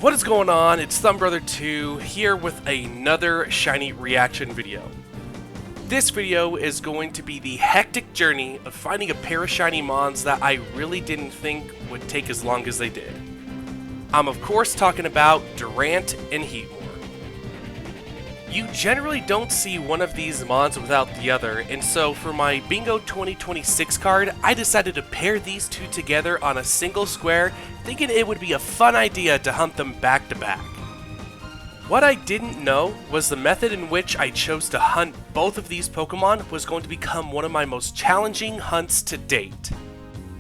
What is going on? It's ThumbBrother2 here with another shiny reaction video. This video is going to be the hectic journey of finding a pair of shiny mons that I really didn't think would take as long as they did. I'm of course talking about Durant and Heatmor. You generally don't see one of these mons without the other, and so for my Bingo 2026 card, I decided to pair these two together on a single square, thinking it would be a fun idea to hunt them back to back. What I didn't know was the method in which I chose to hunt both of these Pokemon was going to become one of my most challenging hunts to date.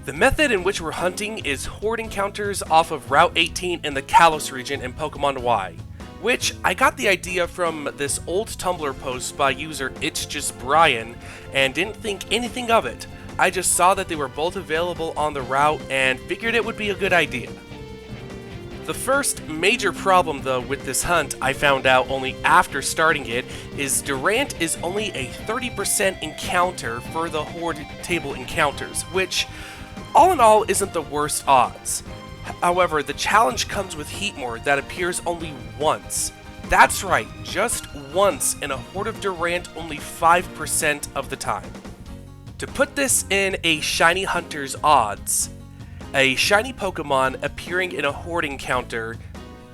The method in which we're hunting is horde encounters off of Route 18 in the Kalos region in Pokemon Y, which I got the idea from this old Tumblr post by user It's Just Brian and didn't think anything of it. I just saw that they were both available on the route and figured it would be a good idea. The first major problem though with this hunt I found out only after starting it is Durant is only a 30% encounter for the horde table encounters, which all in all isn't the worst odds. However, the challenge comes with Heatmor that appears only once. That's right, just once in a horde of Durant only 5% of the time. To put this in a shiny hunter's odds, a shiny Pokemon appearing in a horde encounter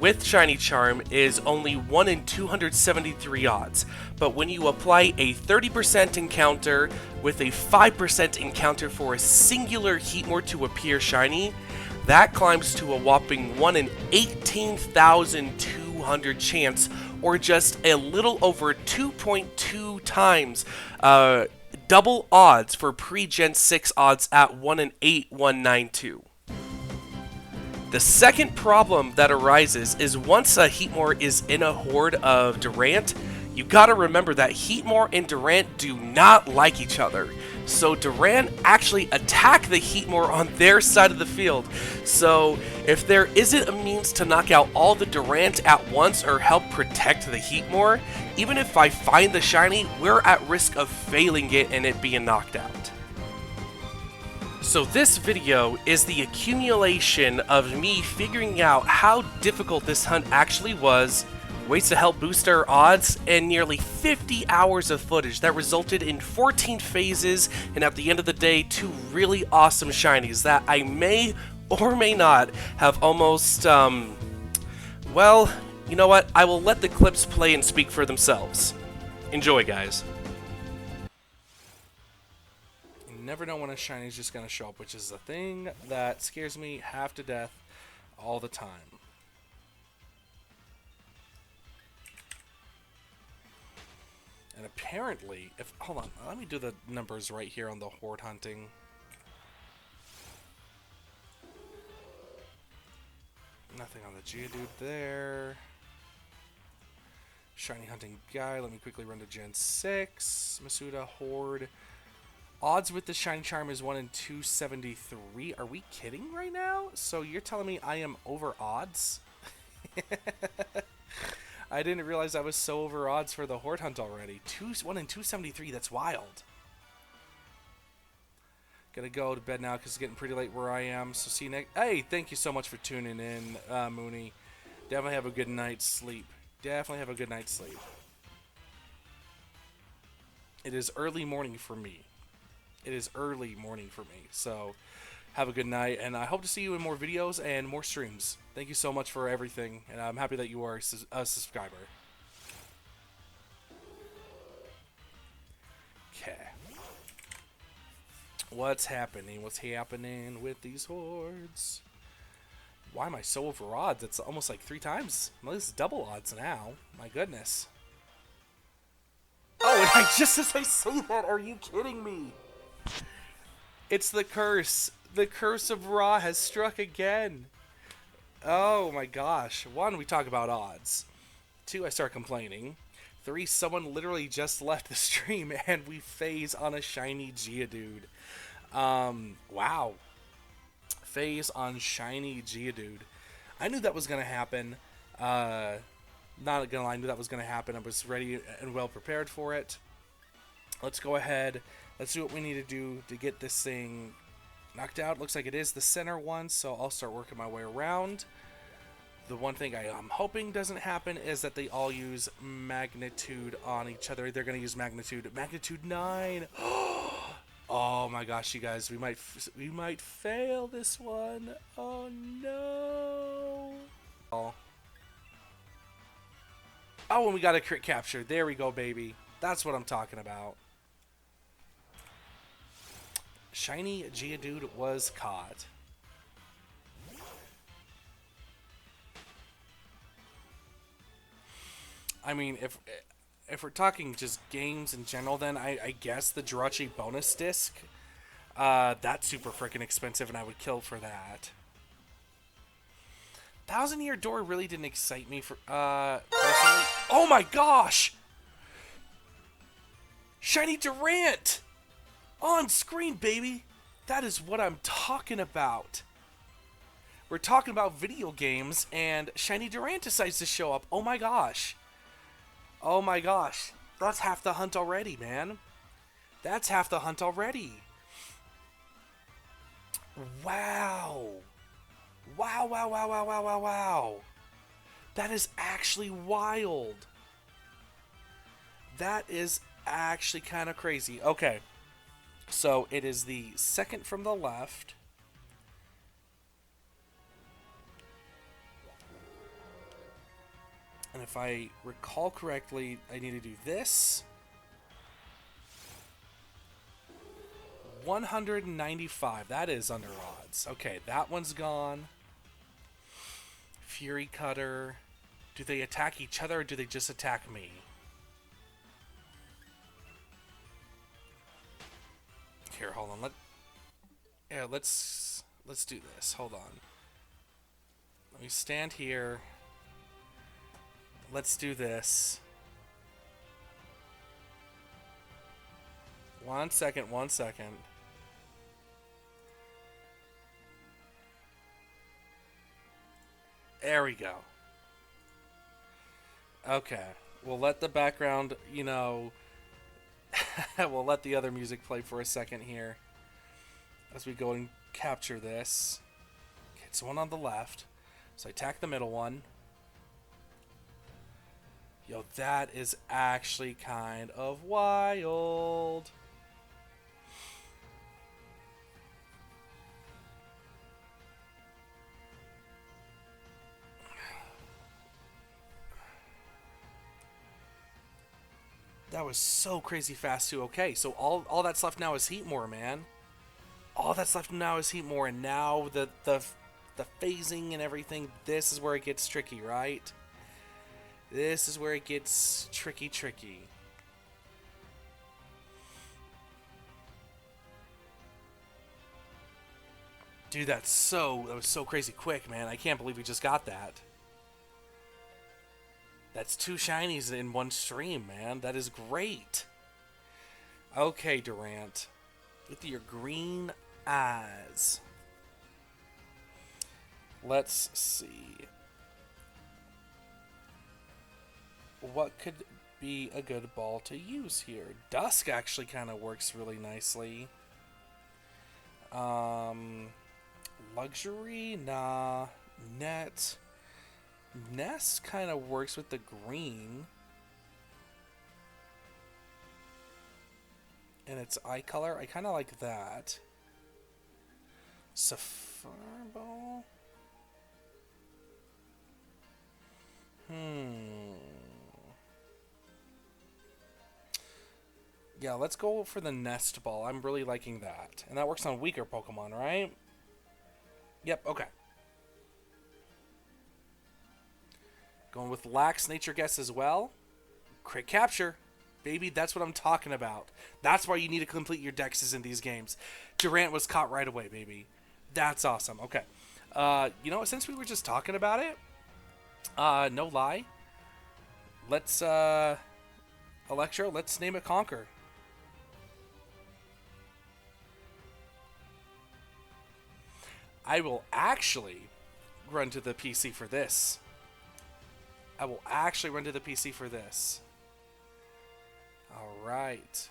with Shiny Charm is only 1 in 273 odds, but when you apply a 30% encounter with a 5% encounter for a singular Heatmor to appear shiny, that climbs to a whopping 1 in 18,200 chance, or just a little over 2.2 times double odds for pre-Gen 6 odds at 1 in 8,192. The second problem that arises is once a Heatmor is in a horde of Durant, you gotta remember that Heatmor and Durant do not like each other. So Durant actually attack the Heatmor on their side of the field. So if there isn't a means to knock out all the Durant at once or help protect the Heatmor, even if I find the shiny, we're at risk of failing it and it being knocked out. So this video is the accumulation of me figuring out how difficult this hunt actually was, ways to help boost our odds, and nearly 50 hours of footage that resulted in 14 phases and at the end of the day 2 really awesome shinies that I may or may not have almost, well, you know what, I will let the clips play and speak for themselves. Enjoy, guys. You never know when a shiny's just gonna show up, which is the thing that scares me half to death all the time. And apparently, hold on, let me do the numbers right here on the horde hunting. Nothing on the Geodude there. Shiny hunting guy, let me quickly run to Gen 6. Masuda, horde. Odds with the Shiny Charm is 1 in 273. Are we kidding right now? So you're telling me I am over odds? I didn't realize I was so over odds for the horde hunt already. 1 in 273, that's wild. Gotta go to bed now because it's getting pretty late where I am. So see you next. Hey, thank you so much for tuning in, Mooney. Definitely have a good night's sleep. Definitely have a good night's sleep. It is early morning for me. It is early morning for me. So have a good night, and I hope to see you in more videos and more streams. Thank you so much for everything, and I'm happy that you are a subscriber. Okay. What's happening? What's happening with these hordes? Why am I so over odds? It's almost like 3 times. Well, this is double odds now. My goodness. Oh, and just as I say that, are you kidding me? It's the curse. The curse of Ra has struck again. Oh my gosh. 1, we talk about odds. 2, I start complaining. 3, someone literally just left the stream and we phase on a shiny Geodude. Wow. Phase on shiny Geodude. I knew that was going to happen. Not gonna lie, I knew that was going to happen. I was ready and well prepared for it. Let's go ahead. Let's do what we need to do to get this thing knocked out. Looks like it is the center one, so I'll start working my way around. The one thing I'm hoping doesn't happen is that they all use magnitude on each other. They're going to use magnitude. Magnitude 9. Oh my gosh, you guys, we might fail this one. Oh no. Oh, and we got a crit capture. There we go, baby. That's what I'm talking about. Shiny Geodude was caught. I mean, if we're talking just games in general, then I guess the Jirachi bonus disc, that's super freaking expensive, and I would kill for that. Thousand Year Door really didn't excite me for personally. Oh my gosh! Shiny Durant on screen, baby. That is what I'm talking about. We're talking about video games, and Shiny Durant decides to show up. Oh my gosh. Oh my gosh. That's half the hunt already, man. That's half the hunt already. Wow. Wow, wow, wow, wow, wow, wow, wow. That is actually wild. That is actually kind of crazy. Okay. So it is the second from the left. And if I recall correctly, I need to do this. 195. That is under odds. Okay, that one's gone. Fury Cutter. Do they attack each other or do they just attack me? Here, hold on. Let's do this. Hold on. Let me stand here. Let's do this. 1 second, 1 second. There we go. Okay. We'll let the background, you know... we'll let the other music play for a second here. As we go and capture this. Okay, it's one on the left. So I attack the middle one. Yo, that is actually kind of wild. That was so crazy fast too. Okay, so all that's left now is Heatmor, man. All that's left now is Heatmor, and now the phasing and everything, this is where it gets tricky, right? This is where it gets tricky. Dude, that was so crazy quick, man. I can't believe we just got that. That's 2 shinies in one stream, man. That is great. Okay, Durant. With your green eyes. Let's see. What could be a good ball to use here? Dusk actually kind of works really nicely. Luxury? Nah. Net. Nest kind of works with the green. And its eye color, I kind of like that. Sapphire Ball? Yeah, let's go for the Nest Ball. I'm really liking that. And that works on weaker Pokemon, right? Yep, okay. Going with Lax Nature Guess as well. Crit Capture. Baby, that's what I'm talking about. That's why you need to complete your dexes in these games. Durant was caught right away, baby. That's awesome. Okay. You know, since we were just talking about it, no lie. Let's, Electro, let's name it Conquer. I will actually run to the PC for this. Alright.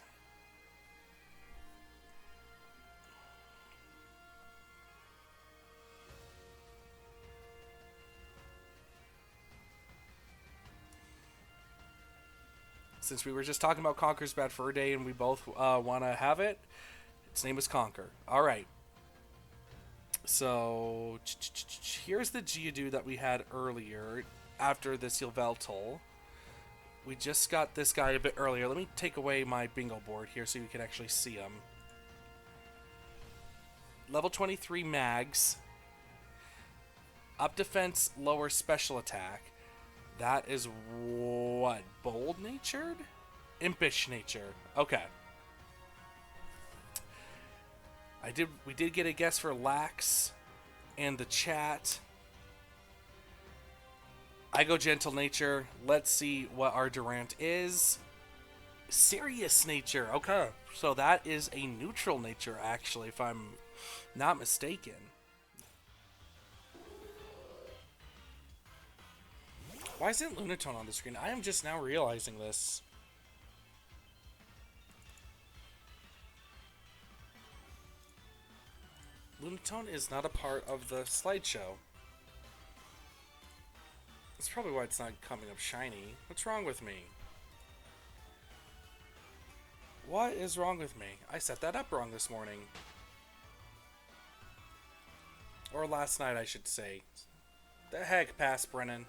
Since we were just talking about Conker's Bad Fur Day and we both want to have it, its name is Conker. Alright. So, here's the Geodude that we had earlier after this Yveltal. We just got this guy a bit earlier. Let me take away my bingo board here so you can actually see him. Level 23 Mags. Up defense, lower special attack. That is what? Bold-natured? Impish nature. Okay. We did get a guess for Lax and the chat. I go gentle nature. Let's see what our Durant is. Serious nature. Okay. So that is a neutral nature, actually, if I'm not mistaken. Why isn't Lunatone on the screen? I am just now realizing this. Lunatone is not a part of the slideshow. That's probably why it's not coming up shiny. What's wrong with me? What is wrong with me? I set that up wrong this morning. Or last night, I should say. The heck, pass, Brennan.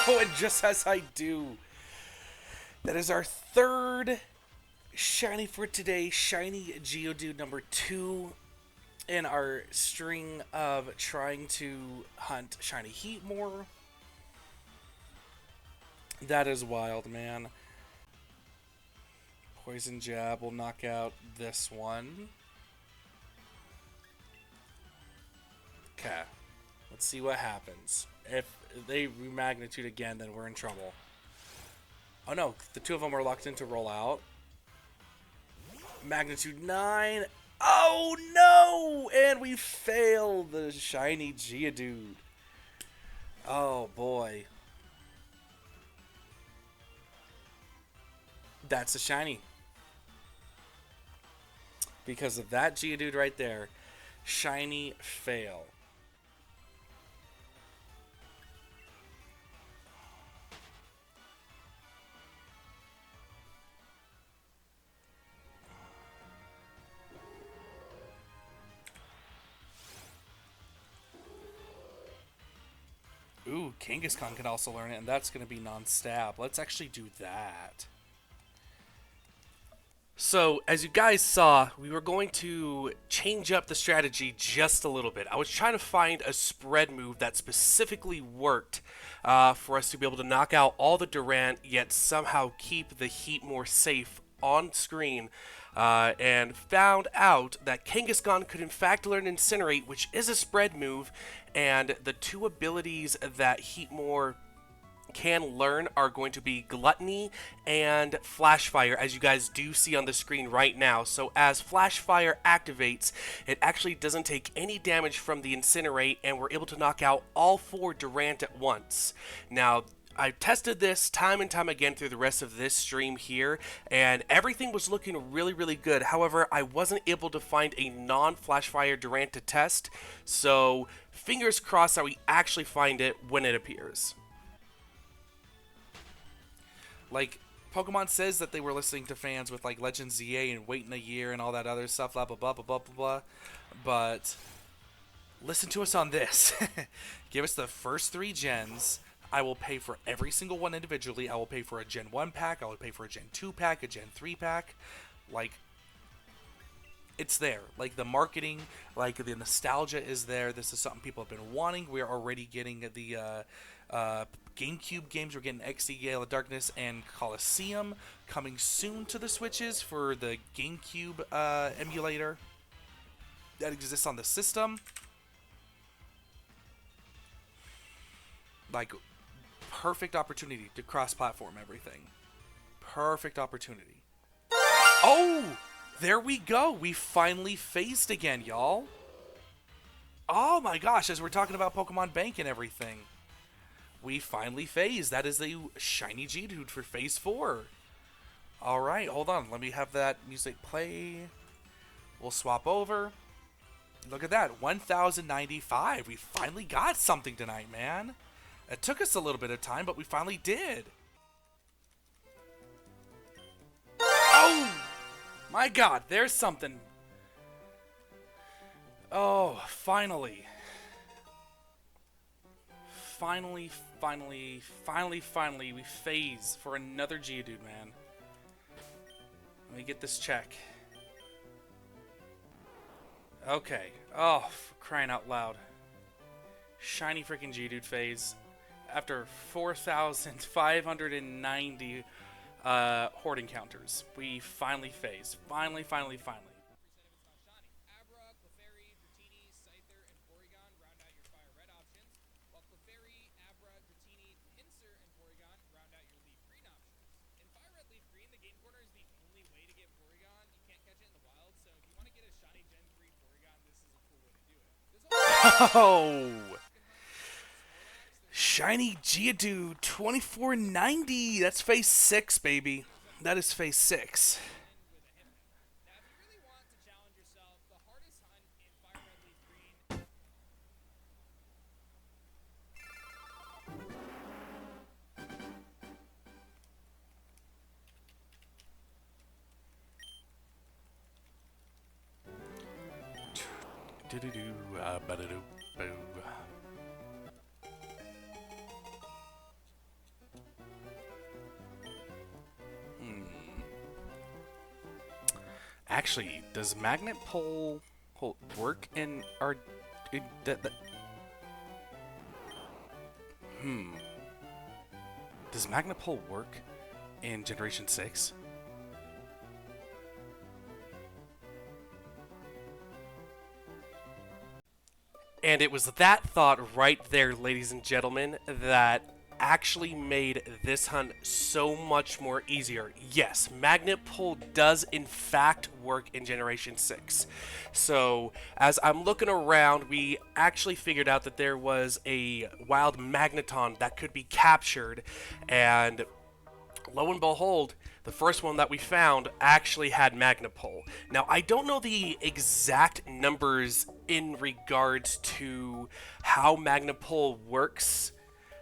Oh, and just as I do, that is our third shiny for today. Shiny Geodude number 2 in our string of trying to hunt Shiny Heatmor. That is wild, man. Poison Jab will knock out this one. Okay. Let's see what happens. If they remagnitude again, then we're in trouble. Oh no, the two of them are locked in to roll out. Magnitude 9. Oh no! And we failed the shiny Geodude. Oh boy. That's a shiny. Because of that Geodude right there. Shiny fail. Ooh, Kangaskhan can also learn it, and that's going to be non-stab. Let's actually do that. So, as you guys saw, we were going to change up the strategy just a little bit. I was trying to find a spread move that specifically worked for us to be able to knock out all the Durant, yet somehow keep the Heatmor safe on screen. And found out that Kangaskhan could in fact learn Incinerate, which is a spread move, and the two abilities that Heatmor can learn are going to be Gluttony and Flash Fire, as you guys do see on the screen right now. So as Flash Fire activates, it actually doesn't take any damage from the Incinerate, and we're able to knock out all 4 Durant at once. Now, I tested this time and time again through the rest of this stream here, and everything was looking really, really good. However, I wasn't able to find a non-Flash Fire Durant to test, so fingers crossed that we actually find it when it appears. Like, Pokemon says that they were listening to fans with, like, Legend ZA and waiting a year and all that other stuff, blah, blah, blah, blah, blah, blah, blah. But listen to us on this. Give us the first 3 gens. I will pay for every single one individually. I will pay for a Gen 1 pack. I will pay for a Gen 2 pack, a Gen 3 pack. Like, it's there. Like, the marketing, like, the nostalgia is there. This is something people have been wanting. We are already getting the GameCube games. We're getting XD Gale of Darkness and Coliseum coming soon to the Switches for the GameCube emulator that exists on the system. Like, perfect opportunity to cross-platform everything. Perfect opportunity. Oh! There we go. We finally phased again, y'all. Oh my gosh, as we're talking about Pokemon Bank and everything. We finally phased. That is the shiny Geodude for phase 4. Alright, hold on. Let me have that music play. We'll swap over. Look at that, 1,095. We finally got something tonight, man. It took us a little bit of time, but we finally did. Oh! My God, there's something. Oh, finally. Finally, we phase for another Geodude, man. Let me get this check. Okay. Oh, for crying out loud. Shiny freaking Geodude phase. After 4,590 horde encounters, we finally phase. Finally. Oh! Shiny Geodude 2490. That's phase 6, baby. That is phase 6. Do-do-do, ba-da-do, boo. Actually, does magnet pull work in our... Does magnet pull work in Generation 6? And it was that thought right there, ladies and gentlemen, that actually made this hunt so much more easier. Yes, magnet pull does in fact work in Generation 6. So as I'm looking around, we actually figured out that there was a wild magneton that could be captured, and lo and behold, the first one that we found actually had magnet pull. Now, I don't know the exact numbers in regards to how magnet pull works.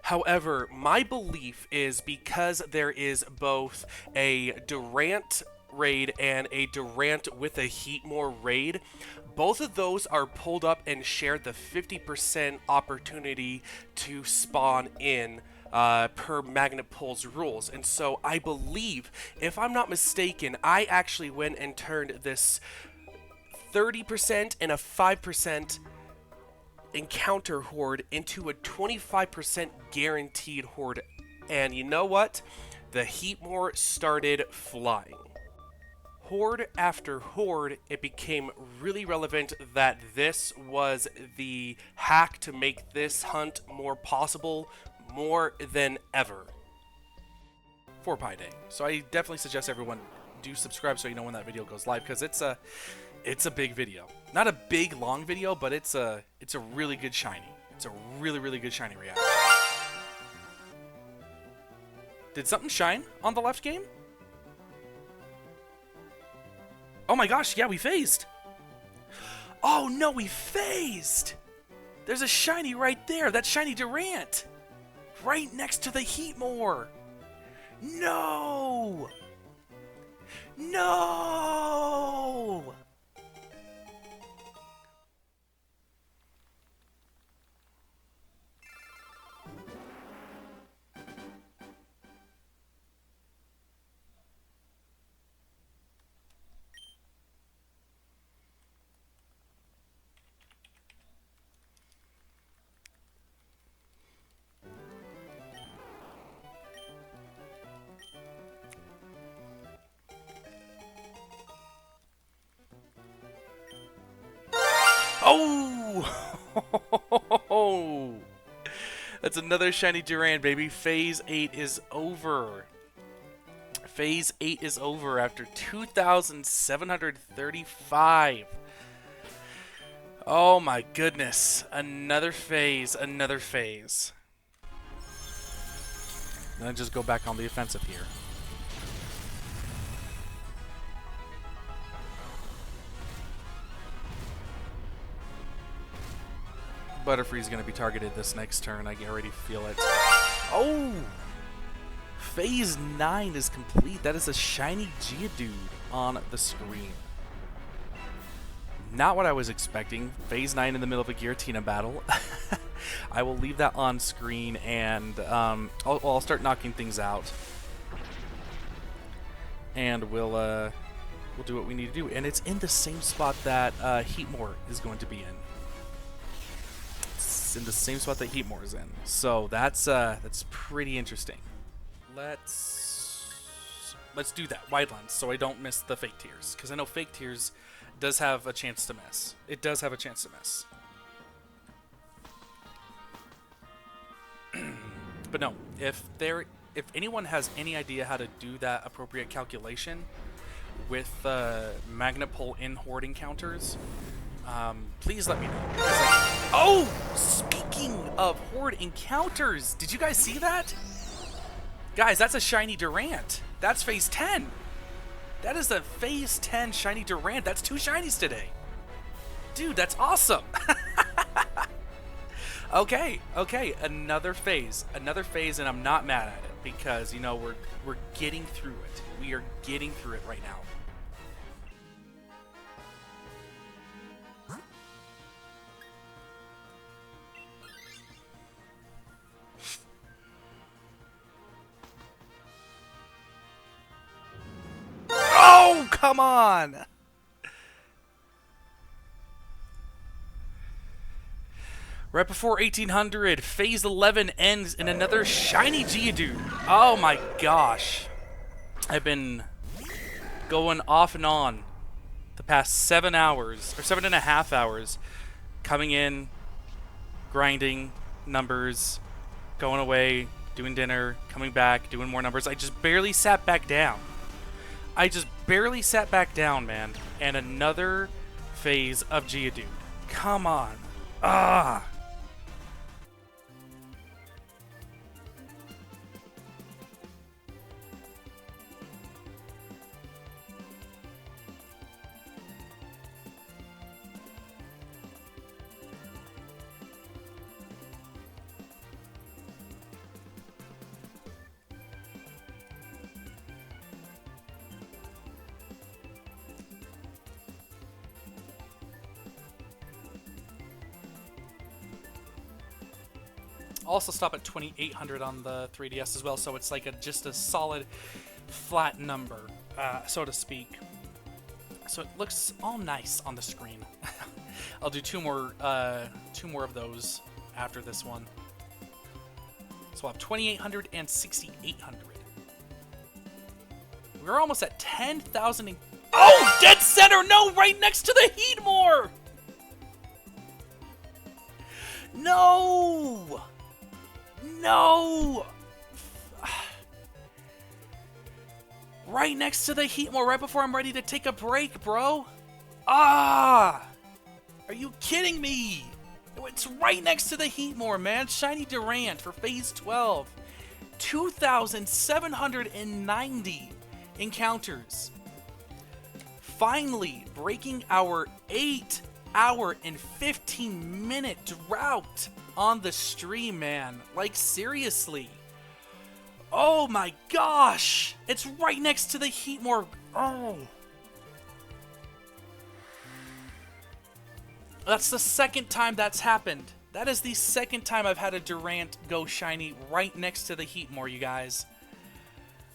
However, my belief is because there is both a Durant raid and a Durant with a Heatmor raid, both of those are pulled up and share the 50% opportunity to spawn in per magnet pull's rules. And so I believe, if I'm not mistaken, I actually went and turned this 30% and a 5% encounter horde into a 25% guaranteed horde. And you know what? The Heatmor started flying. Horde after horde, it became really relevant that this was the hack to make this hunt more possible, more than ever. For Pi Day. So I definitely suggest everyone do subscribe so you know when that video goes live, because it's a big video. Not a big long video, but it's a really good shiny. It's a really good shiny reaction. Did something shine on the left game? Oh my gosh, yeah, we phased. Oh no, we phased. There's a shiny right there. That's Shiny Durant. Right next to the Heatmor. No! No! Oh! That's another Shiny Durant, baby. Phase 8 is over. Phase 8 is over after 2,735. Oh my goodness. Another phase, another phase. I'm gonna just go back on the offensive here. Butterfree's going to be targeted this next turn. I can already feel it. Oh! Phase 9 is complete. That is a shiny Geodude on the screen. Not what I was expecting. Phase 9 in the middle of a Giratina battle. I will leave that on screen, and I'll start knocking things out. And we'll do what we need to do. And it's in the same spot that Heatmor is going to be in. It's in the same spot that Heatmor is in. So that's pretty interesting. Let's do that. Wide lens, so I don't miss the fake tears. Because I know fake tears does have a chance to miss. It does have a chance to miss. But no, if anyone has any idea how to do that appropriate calculation with magnet pull in horde encounters, please let me know. Oh, speaking of horde encounters, did you guys see that? Guys, that's a shiny Durant. That's phase 10. That is a phase 10 shiny Durant. That's 2 shinies today. Dude, that's awesome. Okay, another phase, and I'm not mad at it because, you know, we're getting through it. We are getting through it right now. Oh, come on! Right before 1800, Phase 11 ends in another shiny Geodude. Oh my gosh. I've been going off and on the past 7 hours, or 7.5 hours, coming in, grinding numbers, going away, doing dinner, coming back, doing more numbers. I just barely sat back down. Man. And another phase of Geodude. Come on. Ah. Also stop at 2800 on the 3DS as well, so it's like just a solid flat number, so to speak. So it looks all nice on the screen. I'll do two more of those after this one. So we'll have 2800 and 6800. We're almost at 10,000. Oh, dead center! No, right next to the Heatmor! No! No! Right next to the Heatmor, right before I'm ready to take a break, bro. Ah! Are you kidding me? It's right next to the Heatmor, man. Shiny Durant for Phase 12. 2,790 encounters. Finally breaking our 8-hour and 15-minute drought on the stream, man. Like, seriously. Oh my gosh! It's right next to the Heatmor. Oh. That's the second time that's happened. That is the second time I've had a Durant go shiny right next to the Heatmor, you guys.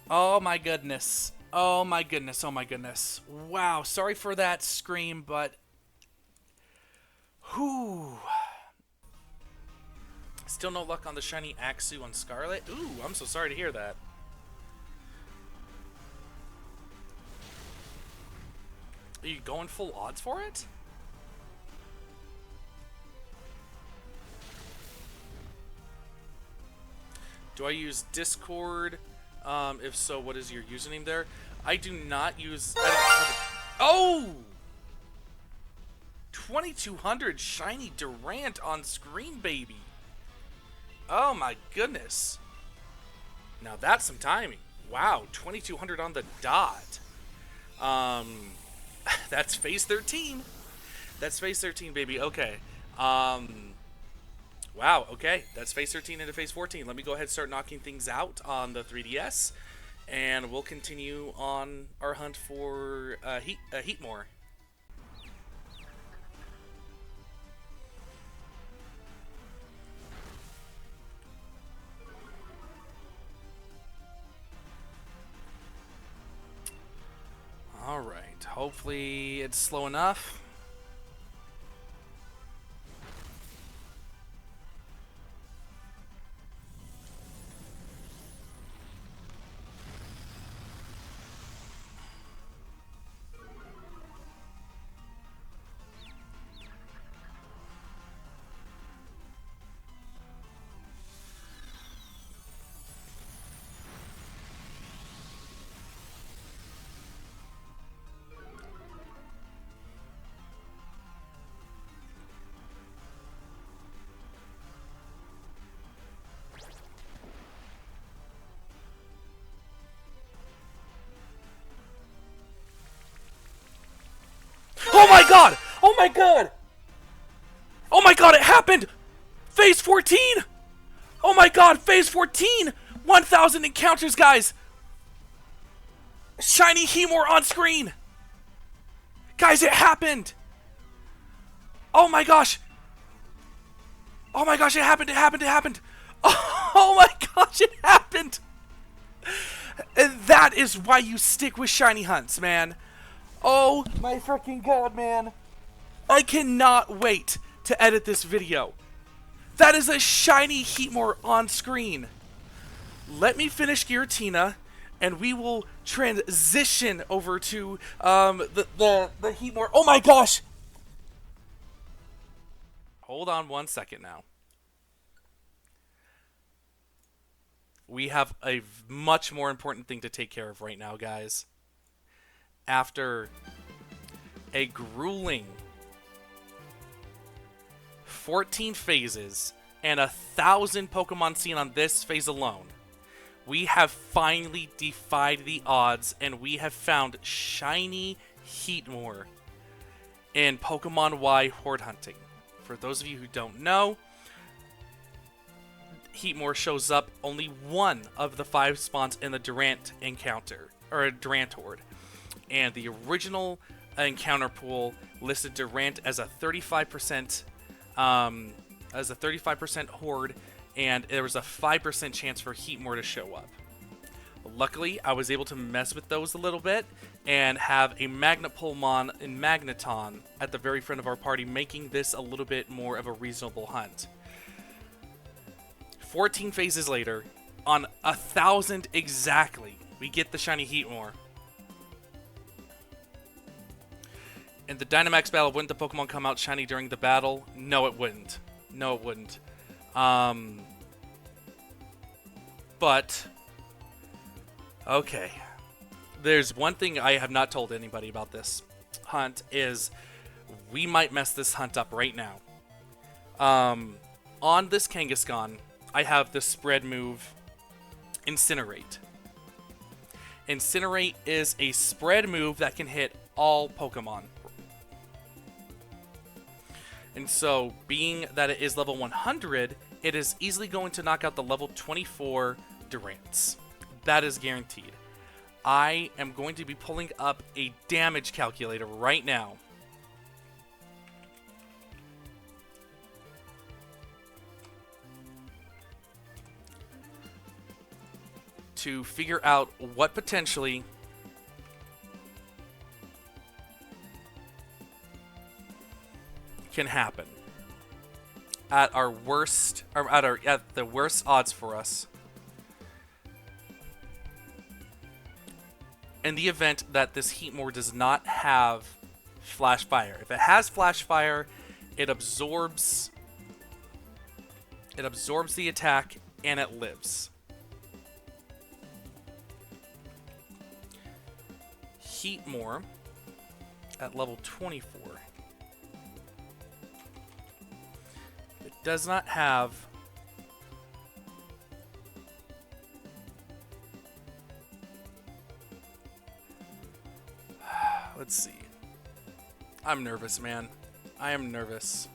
Oh my goodness. Oh my goodness. Oh my goodness. Wow. Sorry for that scream, but... whew. Still no luck on the shiny Axu on Scarlet? Ooh, I'm so sorry to hear that. Are you going full odds for it? Do I use Discord? If so, what is your username there? I do not use... I don't have a, oh! 2200 shiny Durant on screen, baby. Oh my goodness. Now that's some timing. Wow, 2200 on the dot. That's phase 13. That's phase 13, baby. Okay. Wow, okay. That's phase 13 into phase 14. Let me go ahead and start knocking things out on the 3DS. And we'll continue on our hunt for Heatmor. Alright, hopefully it's slow enough. Oh my god! Oh my god! Oh my god, it happened! Phase 14! Oh my god, phase 14! 1,000 encounters, guys! Shiny Heatmor on screen! Guys, it happened! Oh my gosh! Oh my gosh, it happened, it happened, it happened! Oh my gosh, it happened! And that is why you stick with shiny hunts, man. Oh my freaking god, man. I cannot wait to edit this video. That is a shiny Heatmor on screen. Let me finish Giratina, and we will transition over to the Heatmor. Oh my gosh! Hold on 1 second now. We have a much more important thing to take care of right now, guys. After a grueling 14 phases and 1,000 Pokemon seen on this phase alone, we have finally defied the odds and we have found Shiny Heatmor in Pokemon Y Horde Hunting. For those of you who don't know, Heatmor shows up only one of the 5 spawns in the Durant encounter, or a Durant Horde. And the original encounter pool listed Durant as a 35% horde, and there was a 5% chance for Heatmor to show up. Luckily, I was able to mess with those a little bit and have a Magnapolmon and Magneton at the very front of our party, making this a little bit more of a reasonable hunt. 14 phases later, on 1,000 exactly, we get the Shiny Heatmor. In the Dynamax battle, wouldn't the Pokemon come out shiny during the battle? No, it wouldn't. No, it wouldn't. But, okay. There's one thing I have not told anybody about this hunt, is we might mess this hunt up right now. On this Kangaskhan, I have the spread move, Incinerate. Incinerate is a spread move that can hit all Pokemon. And so, being that it is level 100, it is easily going to knock out the level 24 Durants. That is guaranteed. I am going to be pulling up a damage calculator right now. To figure out what potentially can happen at our worst, or at the worst odds for us, in the event that this Heatmor does not have Flash Fire. If it has Flash Fire, it absorbs the attack and it lives. Heatmor at level 24. It does not have let's see. I'm nervous, man. I am nervous.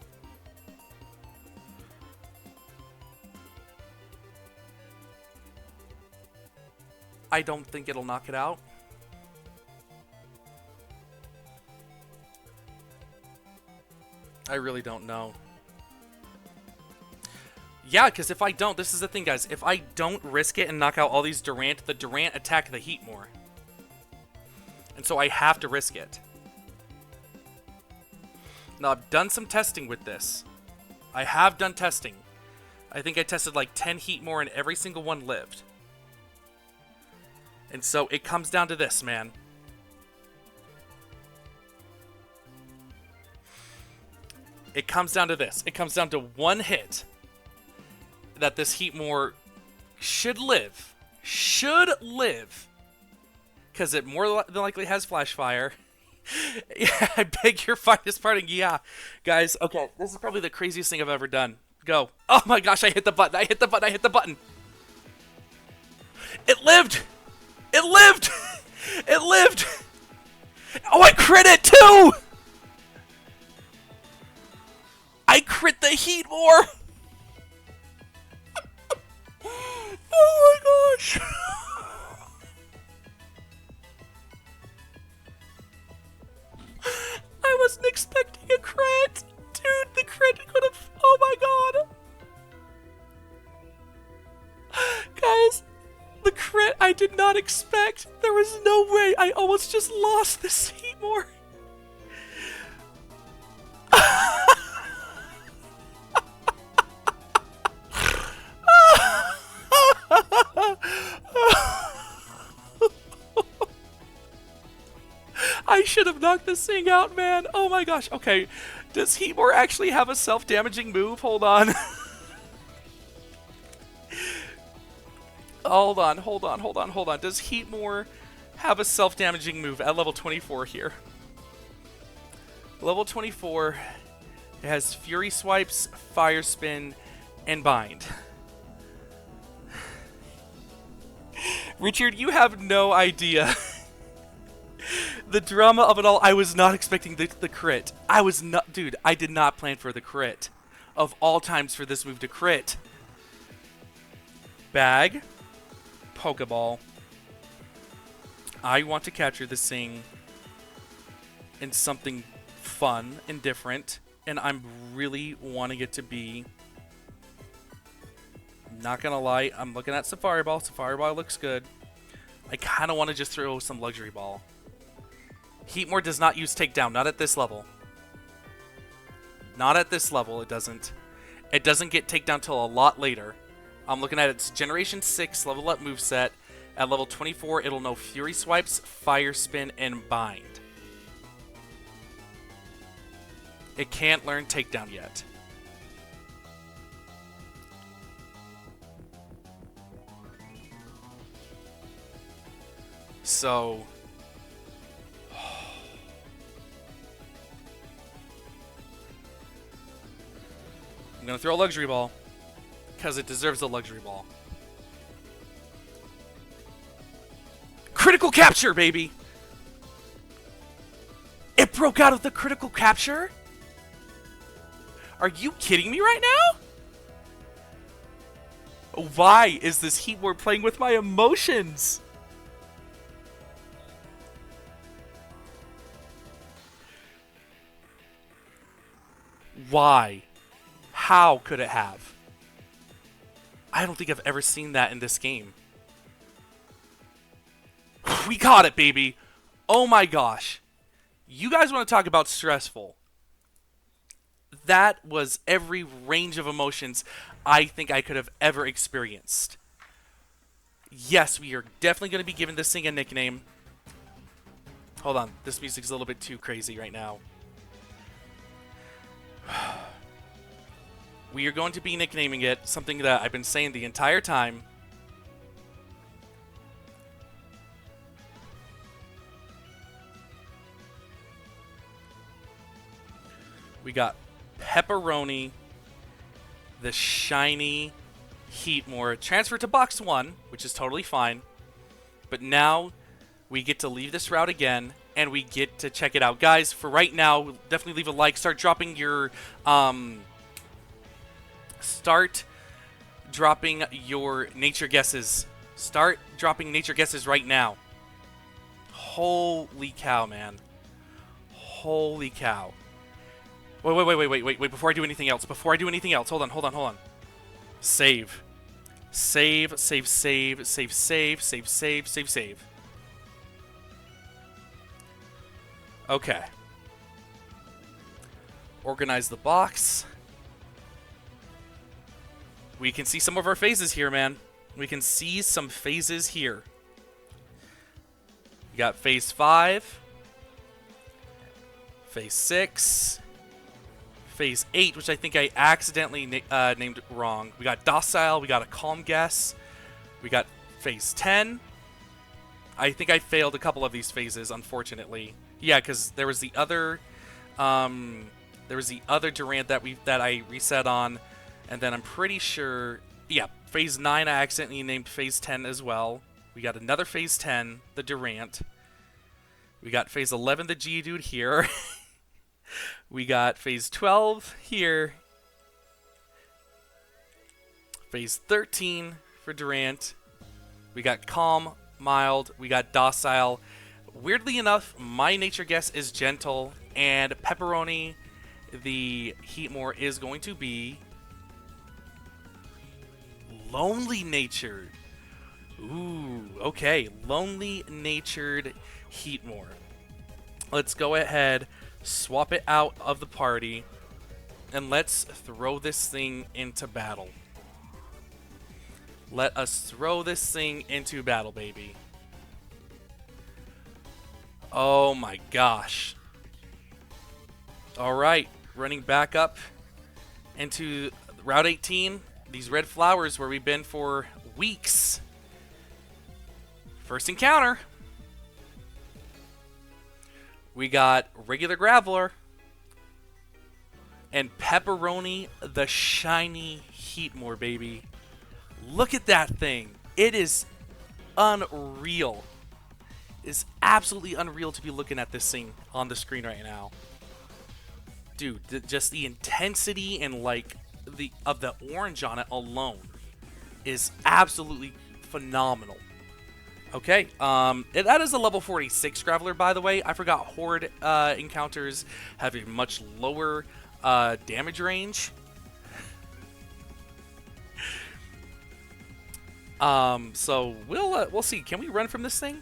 I don't think it'll knock it out. I really don't know. Yeah, because if I don't, this is the thing, guys. If I don't risk it and knock out all these Durant, the Durant attack the Heatmor. And so I have to risk it. Now, I've done some testing with this. I have done testing. I think I tested like 10 Heatmor and every single one lived. And so it comes down to this, man. It comes down to this. It comes down to one hit that this Heatmor should live. Should live. Because it more than likely has Flash Fire. Yeah, I beg your finest pardon. Yeah. Guys, okay. This is probably the craziest thing I've ever done. Go. Oh my gosh, I hit the button. I hit the button. I hit the button. It lived. It lived. It lived. Oh, I crit it too. I crit the Heatmor. Oh my gosh. I wasn't expecting a crit. Dude, the crit could have... Oh my god. Guys, the crit I did not expect. There was no way. I almost just lost this Heatmor. I should have knocked this thing out, man. Oh my gosh. Okay. Does Heatmor actually have a self-damaging move? Hold on. Hold on. Does Heatmor have a self-damaging move at level 24 here? Level 24, it has Fury Swipes, Fire Spin, and Bind. Richard, you have no idea. The drama of it all, I was not expecting the crit. I was not, dude, I did not plan for the crit. Of all times for this move to crit. Bag. Pokeball. I want to capture this thing in something fun and different. And I'm really wanting it to be... Not gonna lie, I'm looking at Safari Ball. Safari Ball looks good. I kind of want to just throw some Luxury Ball. Heatmor does not use Takedown, not at this level. Not at this level, it doesn't. It doesn't get Takedown till a lot later. I'm looking at its Generation 6 level up moveset. At level 24, it'll know Fury Swipes, Fire Spin, and Bind. It can't learn Takedown yet. So... I'm going to throw a Luxury Ball, because it deserves a Luxury Ball. Critical Capture, baby! It broke out of the Critical Capture? Are you kidding me right now? Why is this Heatmor playing with my emotions? Why? How could it have? I don't think I've ever seen that in this game. We got it, baby. Oh my gosh. You guys want to talk about stressful? That was every range of emotions I think I could have ever experienced. Yes, we are definitely going to be giving this thing a nickname. Hold on. This music's a little bit too crazy right now. We are going to be nicknaming it something that I've been saying the entire time. We got Pepperoni, the Shiny Heatmor, transferred to Box 1, which is totally fine. But now we get to leave this route again, and we get to check it out. Guys, for right now, definitely leave a like. Start dropping your nature guesses Start dropping nature guesses right now. Holy cow, man. Holy cow. Wait. Before I do anything else. Hold on. Save. Save. Okay. Organize the box. We can see some of our phases here, man. We can see some phases here. We got phase 5. Phase 6. Phase 8, which I think I accidentally named wrong. We got docile. We got a calm guess. We got phase 10. I think I failed a couple of these phases, unfortunately. Yeah, because there was the other, Durant that I reset on, and then I'm pretty sure, yeah, phase 9 I accidentally named phase 10 as well. We got another phase 10, the Durant. We got phase 11, the Geodude here. We got phase 12 here. Phase 13 for Durant. We got calm, mild. We got docile. Weirdly enough, my nature guess is gentle, and Pepperoni, the Heatmor, is going to be lonely natured. Ooh, okay. Lonely natured Heatmor. Let's go ahead, swap it out of the party, and let's throw this thing into battle. Let us throw this thing into battle, baby. Oh my gosh. Alright, running back up into Route 18. These red flowers where we've been for weeks. First encounter. We got regular Graveler. And Pepperoni, the Shiny Heatmor, baby. Look at that thing. It is unreal. It's absolutely unreal to be looking at this thing on the screen right now. Dude, just the intensity and like the orange on it alone is absolutely phenomenal. Okay, that is a level 46 Graveler, by the way. I forgot Horde encounters have a much lower damage range. So we'll see. Can we run from this thing?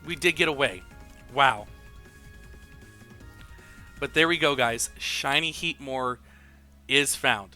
We did get away. Wow. But there we go, guys. Shiny Heatmor is found.